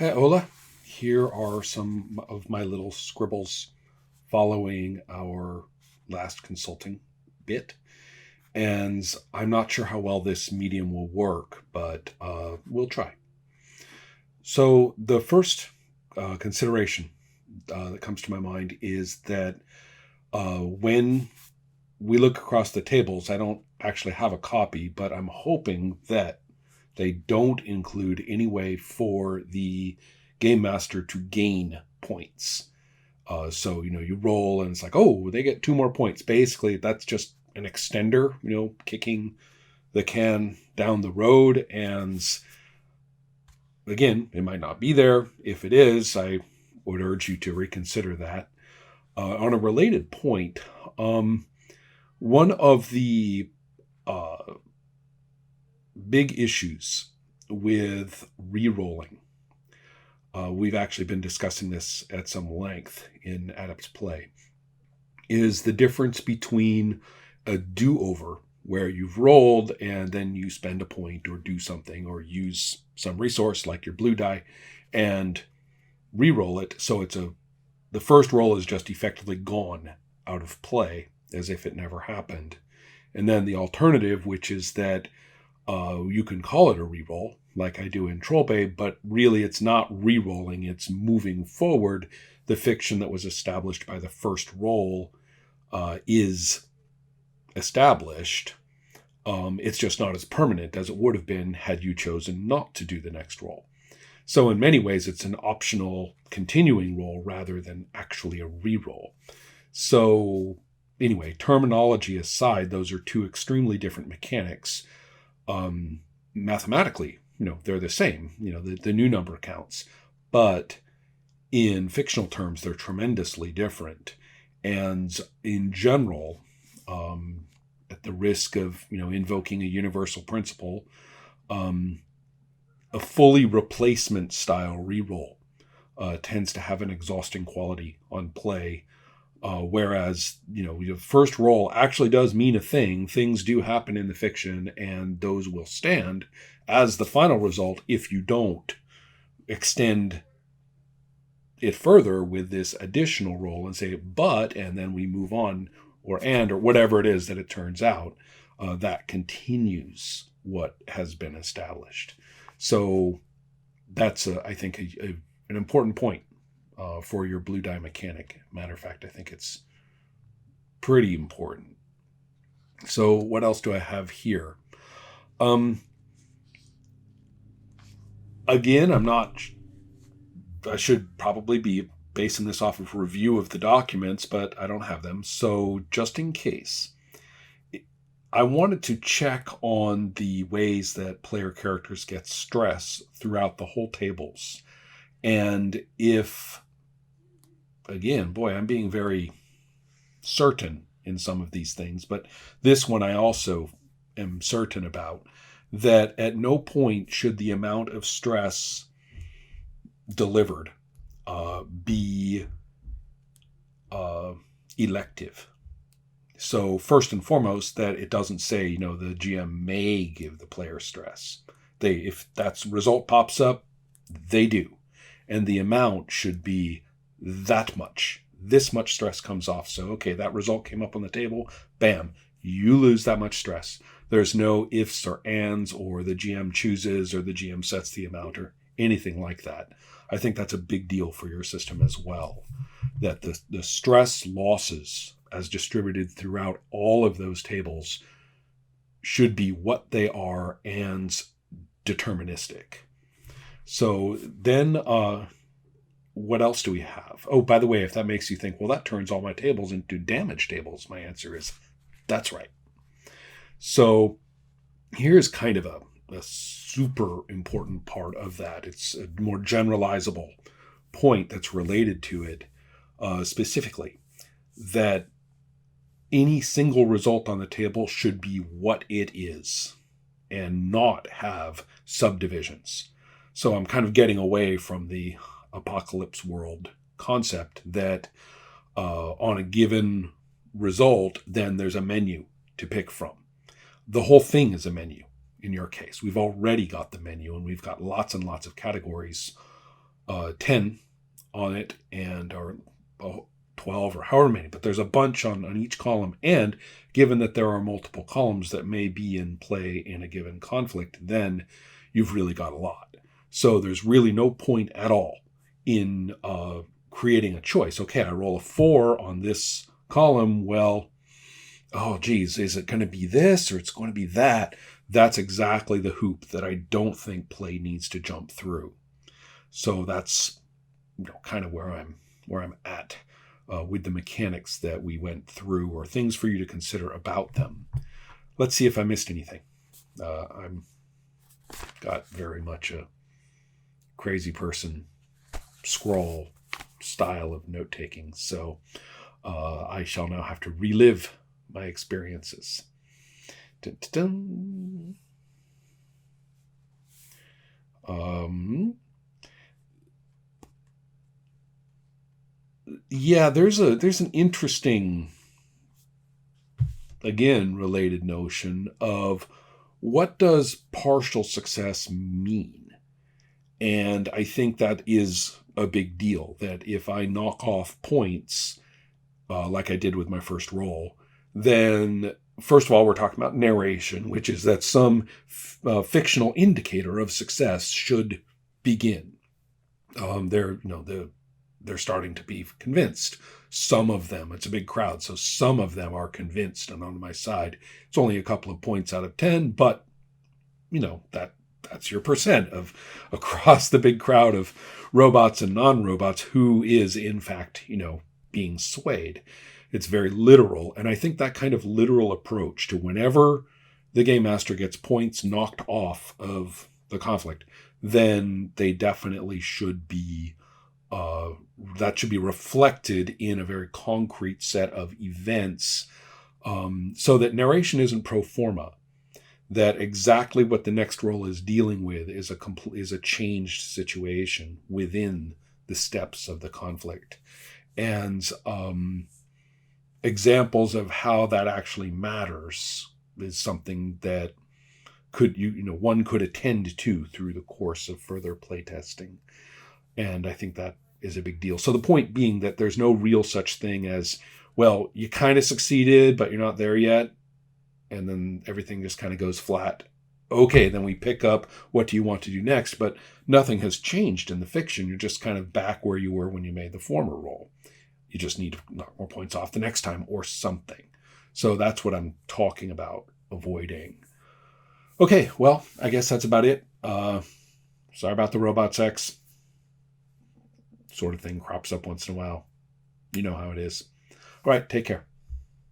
Hey, Ola. Here are some of my little scribbles following our last consulting bit. And I'm not sure how well this medium will work, but we'll try. So, the first consideration that comes to my mind is that when we look across the tables, I don't actually have a copy, but I'm hoping that they don't include any way for the game master to gain points. So, you roll and it's like, oh, they get two more points. Basically, that's just an extender, kicking the can down the road. And again, it might not be there. If it is, I would urge you to reconsider that. On a related point, one of the uh, big issues with re-rolling, we've actually been discussing this at some length in Adept Play, is the difference between a do-over, where you've rolled and then you spend a point or do something or use some resource like your blue die and re-roll it. So the first roll is just effectively gone out of play as if it never happened. And then the alternative, which is that you can call it a reroll, like I do in Trollbay, but really it's not re-rolling, it's moving forward. The fiction that was established by the first roll is established. It's just not as permanent as it would have been had you chosen not to do the next roll. So in many ways, it's an optional continuing roll rather than actually a re-roll. So anyway, terminology aside, those are two extremely different mechanics. Mathematically, they're the same. The new number counts, but in fictional terms, they're tremendously different. And in general, at the risk of invoking a universal principle, a fully replacement style reroll tends to have an exhausting quality on play. Whereas, your first roll actually does mean a thing. Things do happen in the fiction, and those will stand as the final result if you don't extend it further with this additional roll and say, but, and then we move on, or whatever it is that it turns out, that continues what has been established. So that's, I think, an important point for your blue die mechanic. Matter of fact, I think it's pretty important. So what else do I have here? Again, I should probably be basing this off of a review of the documents, but I don't have them. So just in case, I wanted to check on the ways that player characters get stress throughout the whole tables. And if, again, boy, I'm being very certain in some of these things, but this one I also am certain about, that at no point should the amount of stress delivered be elective. So first and foremost, that it doesn't say, the GM may give the player stress. If that result pops up, they do. And the amount should be that much. This much stress comes off. So, okay, that result came up on the table. Bam, you lose that much stress. There's no ifs or ands or the GM chooses or the GM sets the amount or anything like that. I think that's a big deal for your system as well. That the stress losses as distributed throughout all of those tables should be what they are and deterministic. So then what else do we have? Oh, by the way, if that makes you think, well, that turns all my tables into damage tables, my answer is that's right. So here's kind of a super important part of that. It's a more generalizable point that's related to it, specifically, that any single result on the table should be what it is and not have subdivisions. So I'm kind of getting away from the apocalypse world concept that on a given result, then there's a menu to pick from. The whole thing is a menu in your case. We've already got the menu and we've got lots and lots of categories 10 on it, and or 12 or however many, but there's a bunch on each column. And given that there are multiple columns that may be in play in a given conflict, then you've really got a lot. So there's really no point at all in creating a choice. Okay, I roll a 4 on this column. Well, oh geez, is it going to be this or it's going to be that? That's exactly the hoop that I don't think play needs to jump through. So that's kind of where I'm at with the mechanics that we went through, or things for you to consider about them. Let's see if I missed anything. I'm got very much a crazy person scroll style of note taking, so I shall now have to relive my experiences. Dun, dun, dun. Yeah, there's an interesting, again, related notion of what does partial success mean? And I think that is a big deal, that if I knock off points, like I did with my first roll, then first of all, we're talking about narration, which is that some fictional indicator of success should begin. They're starting to be convinced. Some of them, it's a big crowd, so some of them are convinced and on my side. It's only a couple of points out of 10, but that's your percent of across the big crowd of robots and non-robots who is in fact, being swayed. It's very literal, and I think that kind of literal approach to whenever the game master gets points knocked off of the conflict, then they definitely should be that should be reflected in a very concrete set of events, so that narration isn't pro forma, that exactly what the next roll is dealing with is a changed situation within the steps of the conflict. And examples of how that actually matters is something that one could attend to through the course of further playtesting. And I think that is a big deal. So the point being that there's no real such thing as, well, you kind of succeeded, but you're not there yet. And then everything just kind of goes flat. Okay, then we pick up, what do you want to do next? But nothing has changed in the fiction. You're just kind of back where you were when you made the former roll. You just need to knock more points off the next time or something. So that's what I'm talking about avoiding. Okay, well, I guess that's about it. Sorry about the robot sex. Sort of thing crops up once in a while. You know how it is. All right, take care.